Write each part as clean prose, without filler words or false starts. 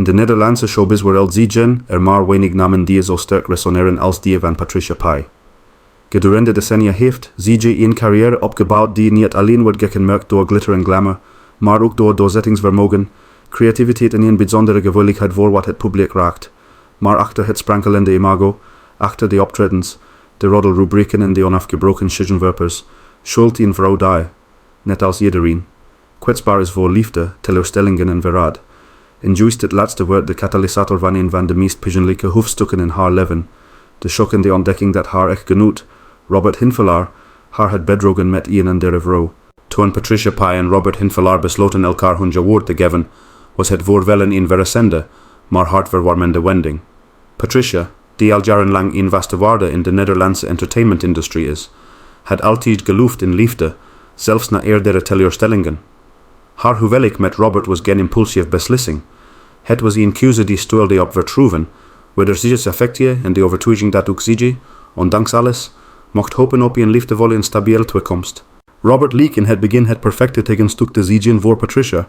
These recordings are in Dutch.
In de Nederlandse showbiz-wereld zien maar weinig namen die zo sterk resoneren als die van Patricia Paay. Gedurende decennia heeft zij een carrière opgebouwd die niet alleen wordt gekenmerkt door glitter en glamour, maar ook door doorzettingsvermogen, creativiteit en een bijzondere gevoeligheid voor wat het publiek raakt. Maar achter het sprankelende imago, achter de optredens, de roddelrubrieken en de onafgebroken schijnwerpers, schuilt een vrouw die, net als iedereen, kwetsbaar is voor liefde, teleurstellingen en verraad. En juist het laatste wordt de katalysator van een van de meest pijnlijke hoofdstukken in haar leven, de schokkende ontdekking dat haar echtgenoot, Robert Hinfelaar, haar had bedrogen met een andere vrouw. Toen Patricia Paay en Robert Hinfelaar besloten elkaar hun woord te geven, was het voor wel een verrassende, maar hartverwarmende wending. Patricia, die al jarenlang een vaste waarde in de Nederlandse entertainmentindustrie is, had altijd geloofd in liefde, zelfs na eerdere teleurstellingen. Haar huwelijk met Robert was geen impulsieve beslissing. Het was een keuze die stoelde op vertrouwen, waardoor zij het affectie en de overtuiging dat ook zij, ondanks alles, mocht hopen op een liefdevolle en stabiele toekomst. Robert leek in het begin het perfecte tegenstuk te zien voor Patricia,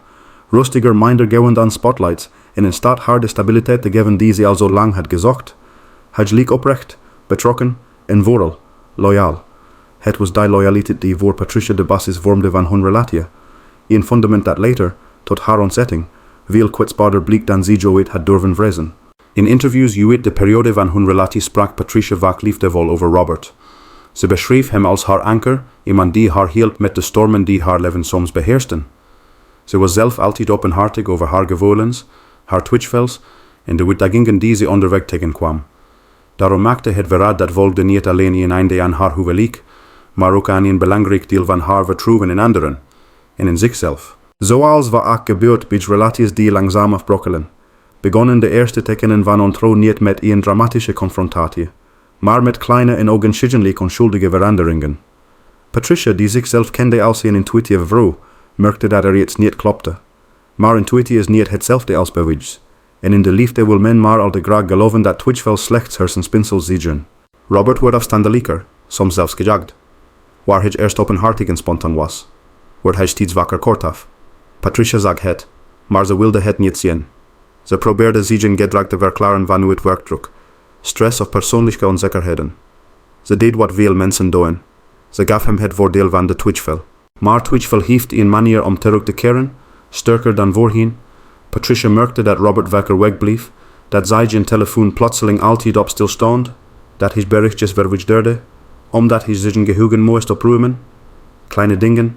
rustiger minder gewend aan spotlights en in staat haar de stabiliteit te geven die ze al zo lang had gezocht. Hij leek oprecht, betrokken en vooral loyaal. Het was die loyaliteit die voor Patricia de basis vormde van hun relatie. Een fundament dat later, tot haar ontzetting, veel kwetsbaarder bleek dan zij ooit had durven vrezen. In interviews uit de periode van hun relatie sprak Patricia vaak liefdevol over Robert. Ze beschreef hem als haar anker, iemand die haar hielp met de stormen die haar leven soms beheersten. Ze was zelf altijd openhartig over haar gevoelens, haar twitchfells en de uitdagingen die ze onderweg tegenkwam. Daarom maakte het verraad dat volgde niet alleen een einde aan haar huwelijk, maar ook aan een belangrijk deel van haar vertrouwen in anderen en in zichzelf. Zoals vaak gebeurt bij relaties die langzaam afbrokkelen, begonnen de eerste tekenen van ontrouw niet met een dramatische confrontatie, maar met kleine en ogenschijnlijk onschuldige veranderingen. Patricia, die zichzelf kende als een intuïtieve vrouw, merkte dat er iets niet klopte. Maar intuïtie is niet hetzelfde als bewijs. En in de liefde wil men maar al te graag geloven dat twitchvel slechts hersenspinsel zien. Robert wordt afstandelijker, soms zelfs gejaagd. Waar hij eerst openhartig en spontaan was, wordt hij steeds wakker kortaf. Patricia zag het, maar ze wilde het niet zien. Ze probeerde zich een gedrag te verklaren van het werkdruk, stress of persoonlijke onzekerheden. Ze deed wat veel mensen doen. Ze gaf hem het voordeel van de twitchvel. Maar twitchvel heeft een manier om terug te keren, sterker dan voorheen. Patricia merkte dat Robert wakker wegbleef, dat zij zijn telefoon plotseling altijd op stil stond, dat hij berichtjes verwisselde, omdat hij zijn geheugen moest opruimen. Kleine dingen,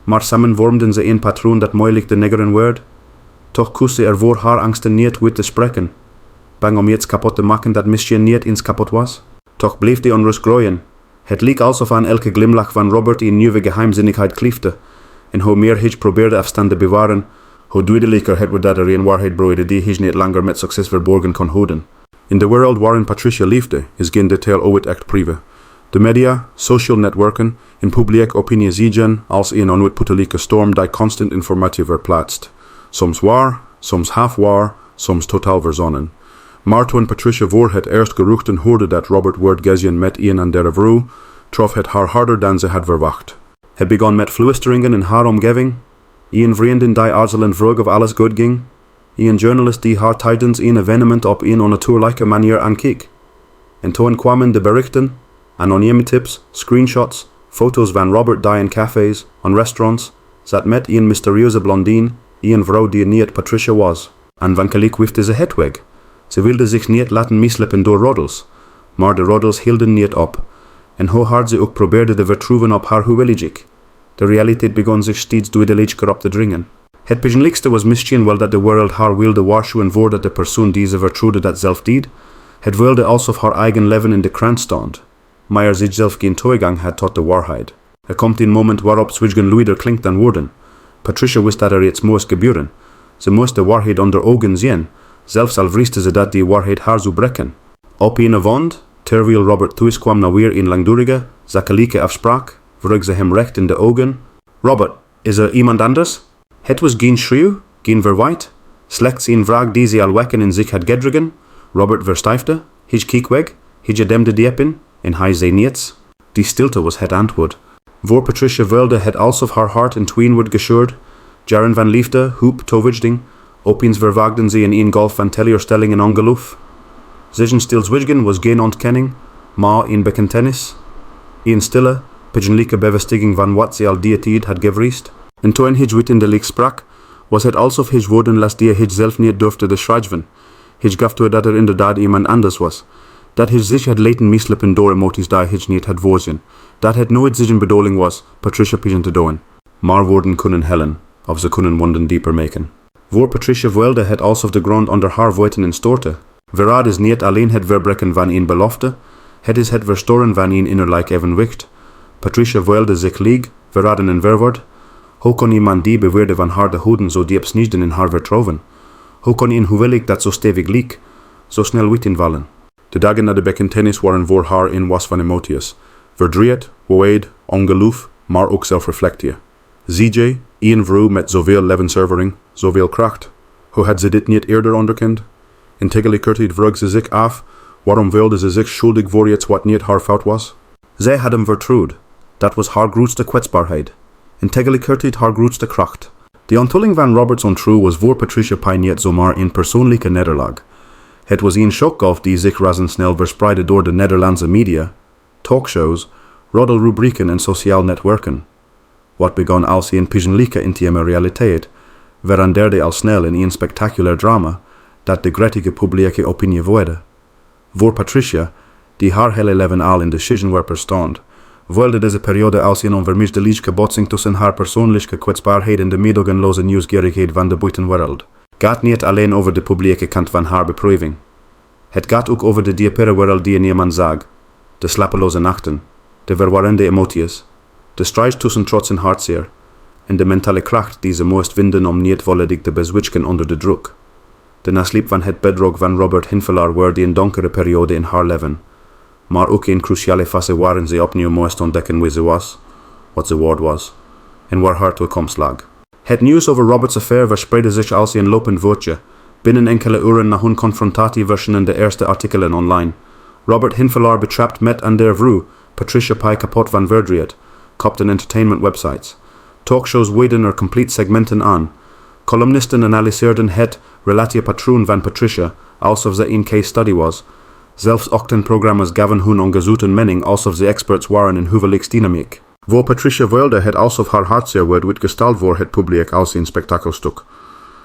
maar samen vormden ze een patroon dat moeilijk te negeren werd. Toch koos ze ervoor haar angsten niet uit te spreken, bang om iets kapot te maken dat misschien niet eens kapot was. Toch bleef die onrust groeien. Het leek alsof aan elke glimlach van Robert een nieuwe geheimzinnigheid kliefde, en hoe meer hij probeerde afstand te bewaren, hoe duidelijker het werd dat er een waarheid broeide die hij niet langer met succes verborgen kon houden. In de wereld waarin Patricia leefde, is geen detail ooit echt privé. De media, social netwerken en publieke opinie zien als een onuitputtelijke storm die constant informatie verplaatst. Soms waar, soms half waar, soms totaal verzonnen. Maar toen Patricia voor het eerst geruchten hoorde dat Robert werd gezien met een andere vrouw, trof het haar harder dan ze had verwacht. Het begon met fluisteringen in haar omgeving, een vriendin die aarzelend vroeg of alles goed ging, een journalist die haar tijdens een evenement op een onnatuurlijke manier aankeek. En toen kwamen de berichten, anonieme tips, screenshots, foto's van Robert die in cafés, en restaurants, zat met een mysterieuze blondine, een vrouw die niet Patricia was. Aanvankelijk wifte ze het weg. Ze wilde zich niet laten mislepen door roddels, maar de roddels hielden niet op, en hoe hard ze ook probeerde te vertrouwen op haar huwelijk. De realiteit begon zich steeds duidelijker op te dringen. Het pijnlijkste was misschien wel dat de wereld haar wilde waarschuwen voordat de persoon die ze vertrouwde dat zelf deed. Het wilde alsof haar eigen leven in de krant stond, maar er zichzelf geen toegang had tot de waarheid. Er komt een moment waarop zwijgen luider klinkt dan woorden. Patricia wist dat er iets moest gebeuren. Ze moest de waarheid onder ogen zien, zelfs al vreesde ze dat die waarheid haar zou breken. Op een avond, terwijl Robert thuis kwam na weer een langdurige, zakelijke afspraak, vroeg ze hem recht in de ogen: Robert, is er iemand anders? Het was geen schreeuw, geen verwijt, slechts een vraag die ze al weken in zich had gedreven. Robert verstijfde, hij keek weg, hij demde diep in, en hij zei niets. Die stilte was het antwoord. Voor Patricia wilde het alsof haar hart in tweeën werd gescheurd, jaren van liefde, hoop, toverjding, Opeens verwaagden ze in een golf van teleurstelling en ongeloof. Zijn stilzwijgen was geen ontkenning, maar een bekentenis. Een stille, pigeonlijke bevestiging van wat ze al die tijd had gevreesd. En toen hij witendelijk sprak, was het alsof hij woorden las die hij zelf niet durfde te schrijven. Hij gaf toe dat inderdaad iemand anders was. Dat hij zich had laten mislippen door emoties die hij niet had voorzien. Dat het nooit zijn bedoeling was Patricia pigeon te doen. Maar woorden kunnen hellen, of ze kunnen wonden dieper maken. Voor Patricia wilde het alsof de grond onder haar voeten instortte. Verraad is niet alleen het verbreken van een belofte, het is het verstoren van een innerlijk evenwicht. Patricia wilde zich lieg, verraden en verwoord. Hoe kon iemand die beweerde van haar te houden zo diep snieden in haar vertrouwen? Hoe kon een huwelijk dat zo stevig liek, zo snel invallen? De dagen na de bekentenis waren voor haar een was van emoties. Verdriet, woede, ongeloof, maar ook zelfreflectie. ZJ, een vrouw met zoveel levenservaring, zoveel kracht. Hoe had ze dit niet eerder onderkend? En tegelijkertijd vroeg ze zich af, waarom wilde ze zich schuldig voor iets wat niet haar fout was? Zij had hem vertrouwd. Dat was haar grootste kwetsbaarheid. En tegelijkertijd haar grootste kracht. De onthulling van Roberts ontrouw was voor Patricia Paay niet zomaar een persoonlijke nederlaag. Het was een shockgolf die zich razendsnel verspreidde door de Nederlandse media, talkshows, roddelrubrieken en sociaal netwerken. Wat begon als een pigeonlijke intieme realiteit, veranderde al snel in een spectaculair drama dat de gretige publieke opinie voerde. Voor Patricia, die haar hele leven al in de schijnwerpers stond, wilde deze periode als een onvermisdelijke botsing tussen haar persoonlijke kwetsbaarheid en de meedogenloze nieuwsgierigheid van de buitenwereld. Gaat niet alleen over de publieke kant van haar beproeving. Het gaat ook over de diepere wereld die niemand zag, de slapeloze nachten, de verwarrende emoties, de strijd tussen trots en hartzeer, en de mentale kracht die ze moest vinden om niet volledig te bezwitchen onder de druk. De nasleep van het bedrog van Robert Hinfelaar werd een donkere periode in haar leven, maar ook een cruciale fase waarin ze opnieuw moest ontdekken wie ze was, wat ze waard was, en waar haar toekomst lag. Het nieuws over Roberts affaire verspreidde zich als een lopend woordje. Binnen enkele uren na hun confrontatie verschenen de eerste artikelen online. Robert Hinfelaar betrapt met en der vrouw, Patricia Paay kapot van verdriet, kopten entertainment websites. Talkshows weiden er complete segmenten aan. Columnisten analyseerden het relatiepatroon van Patricia, alsof ze een case study was. Zelfs ochtendprogramma's gaven hun ongezouten mening alsof ze experts waren in huwelijksdynamiek. Voor Patricia wilde het alsof haar hartzeer werd uitgestald voor het publiek als een spektakelstuk.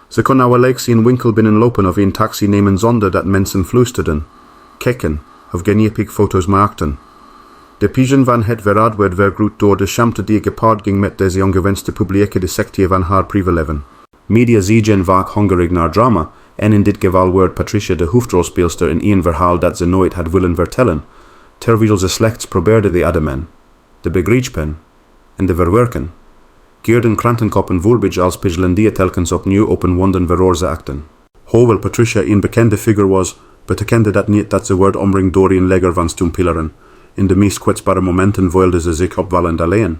Ze kon nauwelijks een winkel binnenlopen of een taxi nemen zonder dat mensen fluisterden, keken of geniepig foto's maakten. De pigeon van het verraad werd vergroot door de schaamte die gepaard ging met deze ongewenste publieke dissectie van haar privéleven. Media zigen vaak hongerig naar drama, en in dit geval werd Patricia de hoofdrolspeelster in een verhaal dat ze nooit had willen vertellen, terwijl ze slechts probeerde de ademen, de begrijpen en de verwerken. Keerden krantenkoppen voorbij als pagelen die telkens opnieuw open wonden veroorzaakten. Hoewel Patricia een bekende figuur was, betekende dat niet dat ze werd omringd door een leger van stoempilaren. In de meest kwetsbare momenten wilde ze zich opvallend alleen.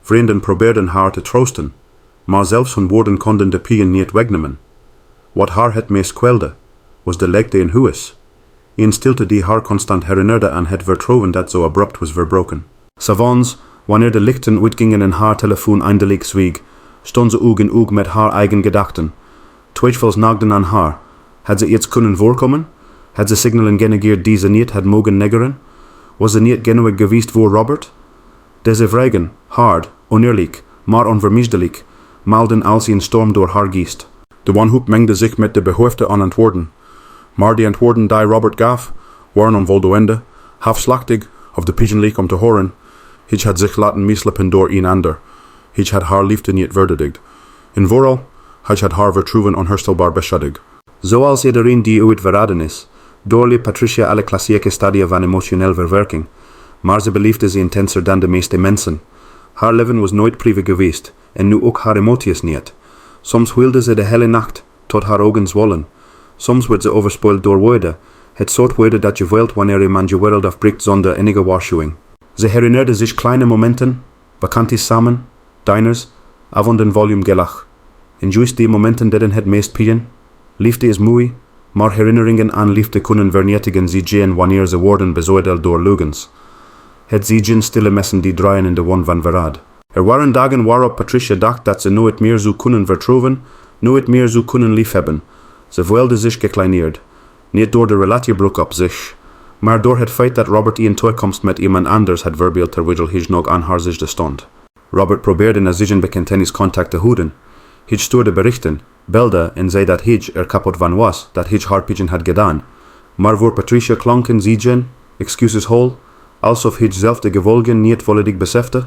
Vrienden probeerden haar te troosten, maar zelfs hun woorden konden de pijn niet wegnemen. Wat haar het meest kwelde, was de leegte in huis. Een stilte die haar constant herinnerde aan het vertrouwen dat zo abrupt was verbroken. 's Avonds, wanneer de lichten uitgingen en haar telefoon eindelijk zwieg, stond ze oog in oog met haar eigen gedachten. Twijfels nagden aan haar. Had ze iets kunnen voorkomen? Had ze signalen genegeerd die ze niet had mogen negeren? Was ze niet genoeg geweest voor Robert? Deze vragen, hard, oneerlijk, maar onvermisdelijk, maalden als een storm door haar geest. De wanhoop mengde zich met de behoefte aan antwoorden. Maar die antwoorden die Robert gaf, waren onvoldoende, halfslachtig of de pigeonlijk om te horen. Hij had zich laten mislepen door een ander. Hij had haar liefde niet verdedigd. En vooral, hij had haar vertrouwen onherstelbaar beschadigd. Zoals iedereen die ooit verraden is, doorliep Patricia alle klassieke stadia van emotionele verwerking, maar ze beleefde ze intenser dan de meeste mensen. Haar leven was nooit privé geweest, en nu ook haar emoties niet. Soms huilde ze de hele nacht, tot haar ogen zwollen. Soms werd ze overspoeld door woede, het soort woede dat je wilt wanneer iemand je wereld afbreekt zonder enige waarschuwing. Ze herinnerde zich kleine momenten, vakanties samen, diners, avonden volume gelach. En juist die momenten deden het meest pijn. Liefde is mooi, maar herinneringen aan liefde kunnen vernietigen zigen wanneer ze worden bezoedeld door leugens. Het zigen stille messen die draaien in de wond van verraad. Er waren dagen waarop Patricia dacht dat ze nooit meer zou kunnen vertrouwen, nooit meer zou kunnen liefhebben. Ze voelde zich gekleineerd. Niet door de relatie brak op zich, maar door het feit dat Robert in toekomst met iemand anders had verbeeld terwijl hij nog aan haar zijde stond. Robert probeerde na zijn bekentenis contact te houden. Hij stuurde berichten, belde en zei dat hij kapot van was, dat hij haar pigeon had gedaan. Maar voor Patricia klonken zijn excuses hol, alsof hij zelf de gevolgen niet volledig besefte.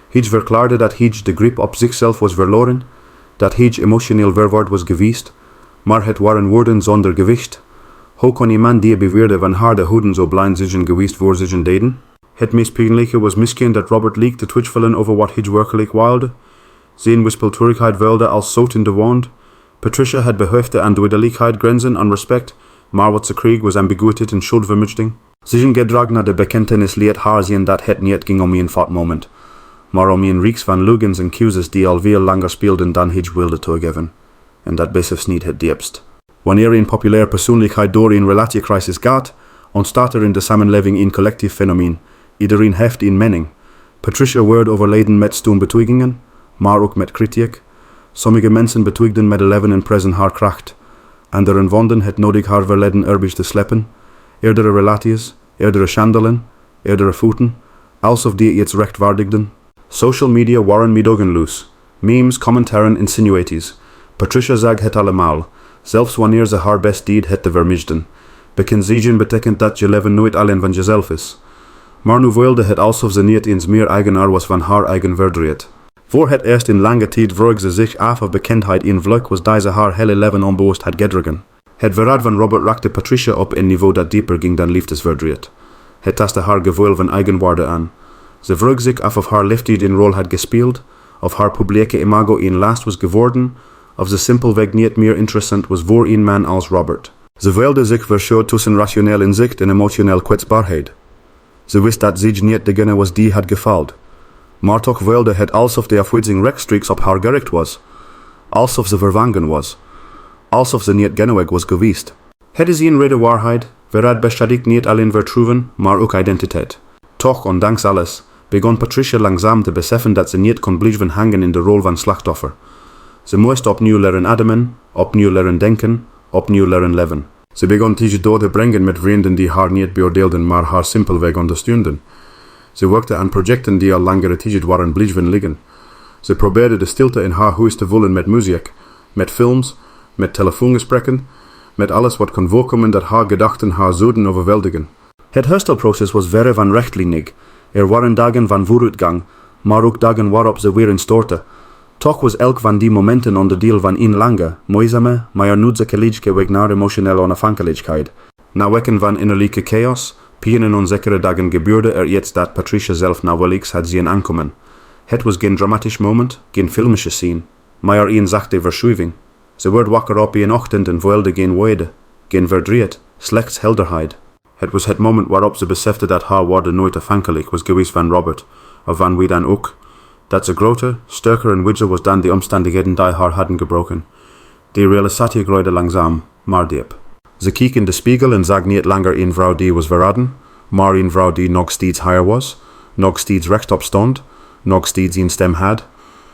Hij verklaarde dat hij de grip op zichzelf was verloren, dat hij emotioneel verward was geweest, maar het waren woorden zonder gewicht. Hoe kon iemand die beweerde van haar de hoeden zo blind zijn geweest voor zich deden? Het meest pijnlijke was misschien dat Robert leek te twijfelen over wat hij werkelijk wilde. Zijn wispelturigheid wilde als zout in de wond. Patricia had behoefte aan duidelijkheid, grenzen aan respect, maar wat ze kreeg was ambiguïteit en schuldvermijdiging. Zijn gedrag naar de bekentenis liet haar zien dat het niet ging om een fout moment, maar om een reeks van leugens en excuses die al veel langer speelden dan hij wilde toegeven. En dat besef niet het diepst. Wanneer een populaire persoonlijkheid door een relatiecrisis gaat, ontstaat er in de samenleving een collectief fenomeen. Iedereen heeft een mening. Patricia werd overleden met steunbetuigingen, maar ook met kritiek. Sommige mensen betuigden met leven en prezen haar kracht. Anderen vonden het nodig haar verleden ergens te slepen. Eerdere relaties, eerdere schandalen, eerdere fouten, alsof die iets rechtvaardigden. Social media waren meedogenloos. Memes, commentaren, insinuaties. Patricia zag het allemaal, zelfs wanneer ze haar best deed het te vermijden. Bekenzien betekent dat je leven nooit alleen van jezelf is. Maar nu wilde het alsof ze niet eens meer eigenaar was van haar eigen verdriet. Voor het eerst in lange tijd vroeg ze zich af of bekendheid in vlek was deze haar hele leven onbewust had gedragen. Het verraad van Robert raakte Patricia op een niveau dat dieper ging dan liefdesverdriet. Het tastte haar gevoel van eigenwaarde aan. Ze vroeg zich af of haar leeftijd een rol had gespeeld, of haar publieke imago een last was geworden, of ze simpelweg niet meer interessant was voor een man als Robert. Ze wilde zich verschoten tussen rationeel inzicht en emotioneel kwetsbaarheid. Ze wist dat zij niet degene was die had gefaald. Maar toch wilde het alsof de afwijzing rechtstreeks op haar gericht was. Alsof ze vervangen was. Alsof ze niet genoeg was geweest. Het is een rede waarheid, waaruit bestaat niet alleen vertrouwen, maar ook identiteit. Toch, ondanks alles, begon Patricia langzaam te beseffen dat ze niet kon blijven hangen in de rol van slachtoffer. Ze moest opnieuw leren ademen, opnieuw leren denken, opnieuw leren leven. Ze begon tijd door te brengen met vrienden die haar niet beoordeelden, maar haar simpelweg ondersteunden. Ze werkte aan projecten die al langere tijd waren blijven liggen. Ze probeerde de stilte in haar huis te vullen met muziek, met films, met telefoongesprekken, met alles wat kon voorkomen dat haar gedachten haar zouden overweldigen. Het herstelproces was verre van rechtlijnig. Er waren dagen van vooruitgang, maar ook dagen waarop ze weer instortte. Toch was elk van die momenten onderdeel van een lange, moeizame, maar noodzakelijke weg naar emotionele onafhankelijkheid. Na weken van innerlijke chaos, pijn en onzekere dagen gebeurde er iets dat Patricia zelf nauwelijks had zien aankomen. Het was geen dramatisch moment, geen filmische scene, maar een zachte verschuiving. Ze werd wakker op een ochtend en voelde geen woede, geen verdriet, slechts helderheid. Het was het moment waarop ze besefte dat haar waarde nooit afhankelijk was geweest van Robert, of van wie dan ook. Dat ze groter, sterker en wijzer was dan de omstandigheden die haar hadden gebroken. Die realisatie groeide langzaam, maar diep. Ze keek in de spiegel en zag niet langer een vrouw die was verraden, maar een vrouw die nog steeds haar was, nog steeds rechtop stond, nog steeds een stem had.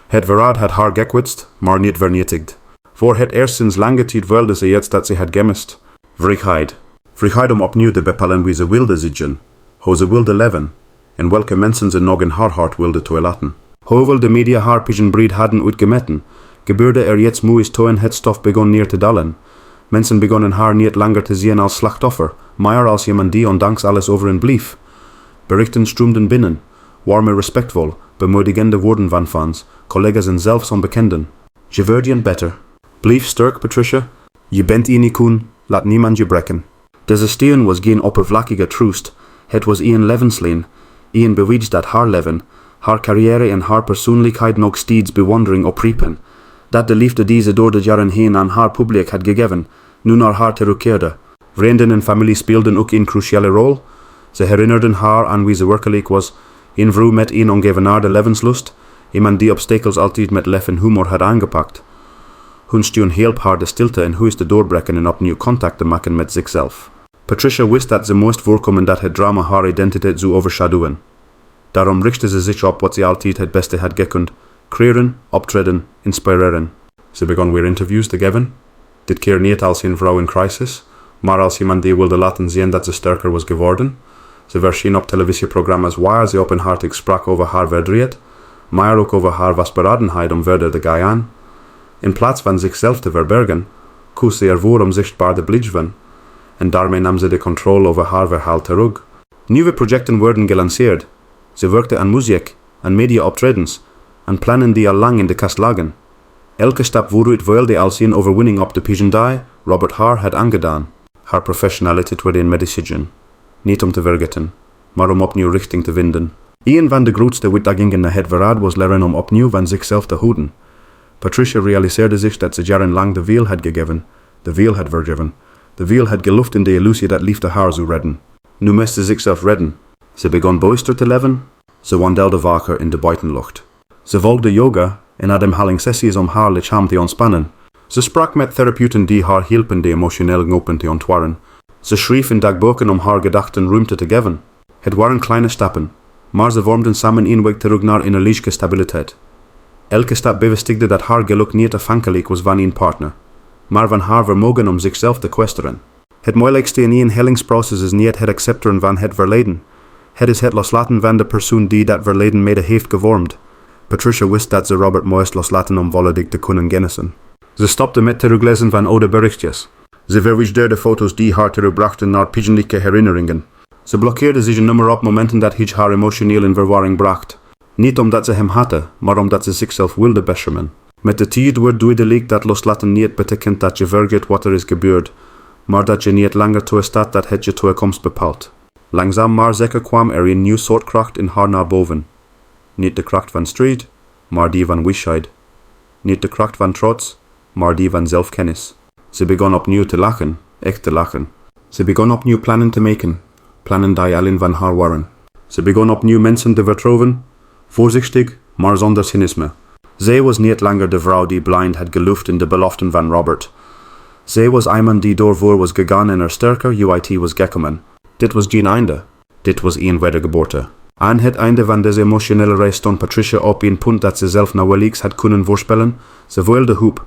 Het verraad had haar gekwetst, maar niet vernietigd. Voor het eerst sinds lange tijd wilde ze iets dat ze had gemist. Vrijheid. Vrijheid om opnieuw te bepalen wie ze wilde zijn, hoe ze wilde leven, en welke mensen ze nog in haar hart wilde toelaten. Hoewel de media haar pigeonbreed hadden uitgemeten, gebeurde er iets moois toen het stof begon neer te dalen. Mensen begonnen haar niet langer te zien als slachtoffer, maar als iemand die ondanks alles over hen bleef. Berichten stroomden binnen, warme, respectvol, bemoedigende woorden van fans, collega's en zelfs onbekenden. Je wordt een beter. Blijf sterk, Patricia. Je bent een icoon, laat niemand je breken. Deze steun was geen oppervlakkige troost, het was een levenslijn, een bewijs dat haar leven, haar carrière en haar persoonlijkheid nog steeds bewondering opriepen, dat de liefde die ze door de jaren heen aan haar publiek had gegeven, nu naar haar terugkeerde. Vrienden en familie speelden ook een cruciale rol. Ze herinnerden haar aan wie ze werkelijk was, een vrouw met een ongeëvenaarde levenslust, iemand die obstakels altijd met lef en humor had aangepakt. Hun steun hielp haar de stilte en huis te doorbreken en opnieuw contact te maken met zichzelf. Patricia wist dat ze moest voorkomen dat het drama haar identiteit zou overschaduwen. Daarom richtte ze zich op wat ze altijd het beste had gekund: creëren, optreden, inspireren. Ze begon weer interviews te geven. Dit keer niet als een vrouw in crisis, maar als iemand die wilde laten zien dat ze sterker was geworden. Ze verscheen op televisieprogramma's waar ze openhartig sprak over haar verdriet, maar ook over haar vastberadenheid om verder te gaan. In plaats van zichzelf te verbergen, koos ze ervoor om zichtbaar te blijven, en daarmee nam ze de controle over haar verhaal terug. Nieuwe projecten werden gelanceerd. Ze werkte aan muziek, aan media-optredens, aan plannen die al lang in de kast lagen. Elke stap vooruit wilde als een overwinning op de pigeon die Robert haar had aangedaan. Haar professionaliteit werd een medicijn. Niet om te vergeten, maar om opnieuw richting te vinden. Een van de grootste uitdagingen na het verraad was leren om opnieuw van zichzelf te houden. Patricia realiseerde zich dat ze jarenlang de veel had gegeven, de veel had vergeven, de veel had geloofd in de illusie dat liefde haar zou redden. Nu moest ze zichzelf redden. Ze begon bewuster te leven, ze wandelde vaker in de buitenlucht. Ze volgde yoga en ademhalingssessies om haar lichaam te ontspannen. Ze sprak met therapeuten die haar hielpen de emotionele knopen te ontwarren. Ze schreef in dagboeken om haar gedachten ruimte te geven. Het waren kleine stappen, maar ze vormden samen een weg terug naar innerlijke stabiliteit. Elke stap bevestigde dat haar geluk niet afhankelijk was van een partner, maar van haar vermogen om zichzelf te kwesteren. Het moeilijkste in een helingsproces is niet het accepteren van het verleden. Het is het loslaten van de persoon die dat verleden mede heeft gevormd. Patricia wist dat ze Robert moest loslaten om volledig te kunnen genezen. Ze stopte met teruglezen van oude berichtjes. Ze verwijderde foto's die haar terugbrachten naar pijnlijke herinneringen. Ze blokkeerde zich een nummer op momenten dat hij haar emotioneel in verwarring bracht. Niet omdat ze hem haatte, maar omdat ze zichzelf wilde beschermen. Met de tijd wordt duidelijk dat loslaten niet betekent dat je vergeet wat er is gebeurd, maar dat je niet langer toe staat dat het je toekomst bepaalt. Langzaam maar zeker kwam er een nieuw soort kracht in haar naar boven. Niet de kracht van strijd, maar die van wijsheid. Niet de kracht van trots, maar die van zelfkennis. Ze begon opnieuw te lachen, echt te lachen. Ze begon opnieuw plannen te maken, plannen die alleen van haar waren. Ze begon opnieuw mensen te vertrouwen, voorzichtig, maar zonder cynisme. Zij was niet langer de vrouw die blind had geloofd in de beloften van Robert. Zij was iemand die doorvoor was gegaan en er sterker uit was gekomen. Dit was geen einde. Dit was een wedergeboorte. Aan het einde van deze emotionele reis stond Patricia op een punt dat ze zelf nauwelijks had kunnen voorspellen. Ze wilde hoop.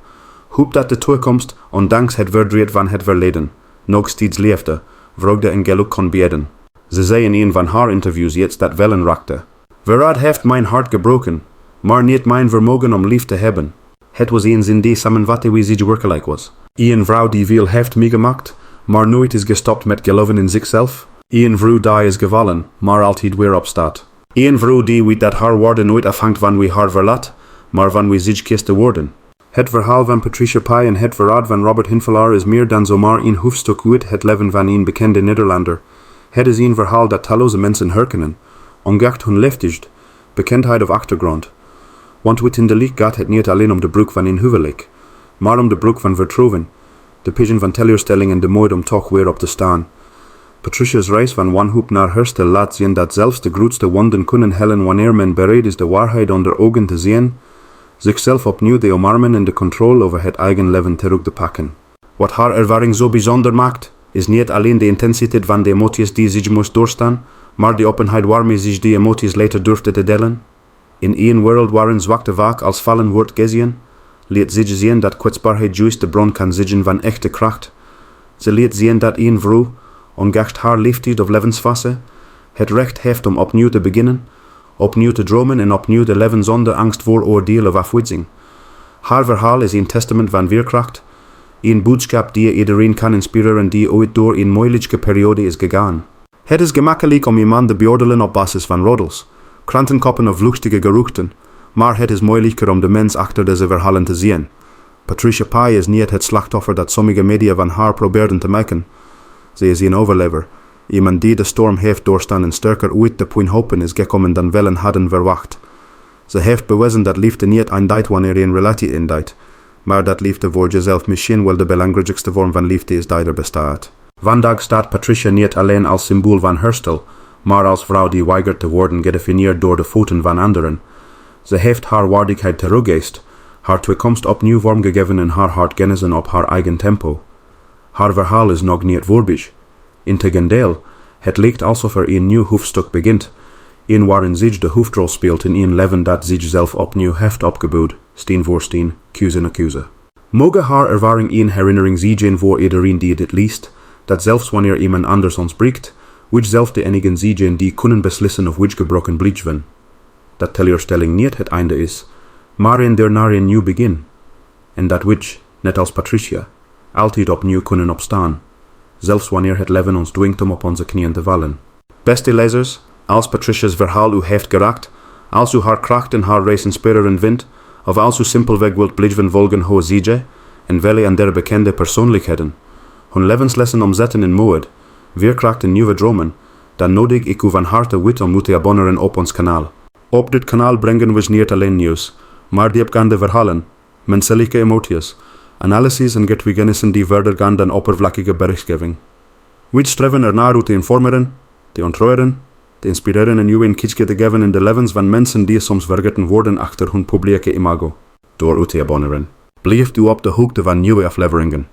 Hoop dat de toekomst, ondanks het verdriet van het verleden, nog steeds leefde, vreugde en geluk kon bieden. Ze zei in een van haar interviews iets dat wel raakte. Verraad heeft mijn hart gebroken, maar niet mijn vermogen om lief te hebben. Het was een zin die samenvatte wie zich werkelijk was. Een vrouw die veel heeft meegemaakt, maar nooit is gestopt met geloven in zichzelf. Een vrouw die is gevallen, maar altijd weer opstaat. Een vrouw die weet dat haar waarde nooit afhangt van wie haar verlaat, maar van wie zich kiest te worden. Het verhaal van Patricia Paay en het verraad van Robert Hinfelaar is meer dan zomaar een hoofdstuk uit het leven van een bekende Nederlander. Het is een verhaal dat talloze mensen herkennen, ongeacht hun leeftijd, bekendheid of achtergrond. Want uiteindelijk gaat het niet alleen om de broek van een huwelijk, maar om de broek van vertrouwen, de pigeon van teleurstelling en de moed om toch weer op te staan. Patricia's reis van wanhoop naar herstel laat zien dat zelfs de grootste wonden kunnen helen wanneer men bereid is de waarheid onder ogen te zien, zichzelf opnieuw te omarmen en de controle over het eigen leven terug te pakken. Wat haar ervaring zo bijzonder maakt, is niet alleen de intensiteit van de emoties die zich moest doorstaan, maar de openheid waarmee zich die emoties later durfde te delen. In een wereld waarin zwakte vaak als vallen wordt gezien, liet zich zien dat kwetsbaarheid juist de bron kan zijn van echte kracht. Ze liet zien dat een vrouw, ongeacht haar leeftijd of levensfase, het recht heeft om opnieuw te beginnen, opnieuw te dromen en opnieuw te leven zonder angst voor oordeel of afwijzing. Haar verhaal is een testament van veerkracht, een boodschap die iedereen kan inspireren die ooit door een moeilijke periode is gegaan. Het is gemakkelijk om iemand te beoordelen op basis van roddels, krantenkoppen of vluchtige geruchten, maar het is moeilijker om de mens achter deze verhalen te zien. Patricia Paay is niet het slachtoffer dat sommige media van haar probeerden te maken. Ze is een overlever, iemand die de storm heeft doorstaan en sterker uit de puinhopen is gekomen dan velen hadden verwacht. Ze heeft bewezen dat liefde niet eindigt wanneer een relatie eindigt, maar dat liefde voor jezelf misschien wel de belangrijkste vorm van liefde is die er bestaat. Vandaag staat Patricia niet alleen als symbool van herstel, maar als vrouw die weigert te worden gedefinieerd door de voeten van anderen. Ze heeft haar waardigheid teruggeëist, haar toekomst opnieuw vormgegeven en haar hart genezen op haar eigen tempo. Haar verhaal is nog niet voorbij. Integendeel, het lijkt alsof er een nieuw hoofdstuk begint, een waarin zich de hoofdrol speelt in een leven dat zichzelf opnieuw heeft opgebouwd, steen voor steen, keuze na keuze. Mogen haar ervaring een herinnering zijn voor iedereen die het liest, dat zelfs wanneer iemand anders ons breekt, wij zelf de enigen zijn die kunnen beslissen of wij gebroken blijven. Dat teleurstelling niet het einde is, maar in daarna een nieuw begin. En dat wij, net als Patricia, altijd opnieuw kunnen opstaan, zelfs wanneer het leven ons dwingt om op onze knieën te vallen. Beste lezers, als Patricia's verhaal u heeft geraakt, als u haar kracht en haar reis inspirerend vindt, of als u simpelweg wilt blijven volgen hoe zij en vele en der bekende persoonlijkheden hun levenslessen omzetten in moed, veerkracht en nieuwe dromen, dan nodig ik u van harte uit om u te abonneren op ons kanaal. Op dit kanaal brengen we niet alleen nieuws, maar diepgaande verhalen, menselijke emoties, analyses en getuigenissen die verder gaan dan oppervlakkige berichtgeving. We streven ernaar u te informeren, te ontroeren, te inspireren en u een kijkje te geven in de levens van mensen die soms vergeten worden achter hun publieke imago. Door u te abonneren. Blijft u op de hoogte van nieuwe afleveringen,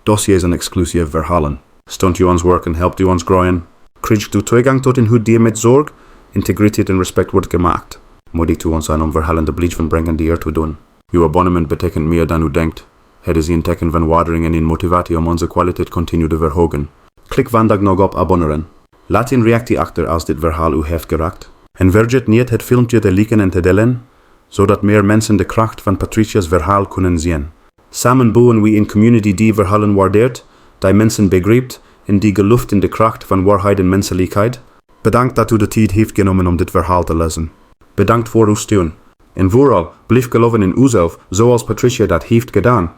dossiers en exclusieve verhalen. Steunt u ons werk en helpt u ons groeien. Krijgt u toegang tot in hoe die met zorg, integriteit en respect wordt gemaakt. Moedigt u ons aan om verhalen te blijven brengen die te doen. Uw abonnement betekent meer dan u denkt. Het is een teken van waardering en een motivatie om onze kwaliteit continu te verhogen. Klik vandaag nog op abonneren. Laat een reactie achter als dit verhaal u heeft geraakt. En vergeet niet het filmpje te liken en te delen, zodat meer mensen de kracht van Patricia's verhaal kunnen zien. Samen bouwen we een community die verhalen waardeert, die mensen begrijpt en die gelooft in de kracht van waarheid en menselijkheid. Bedankt dat u de tijd heeft genomen om dit verhaal te lezen. Bedankt voor uw steun. En vooral, blijf geloven in uzelf, zoals Patricia dat heeft gedaan.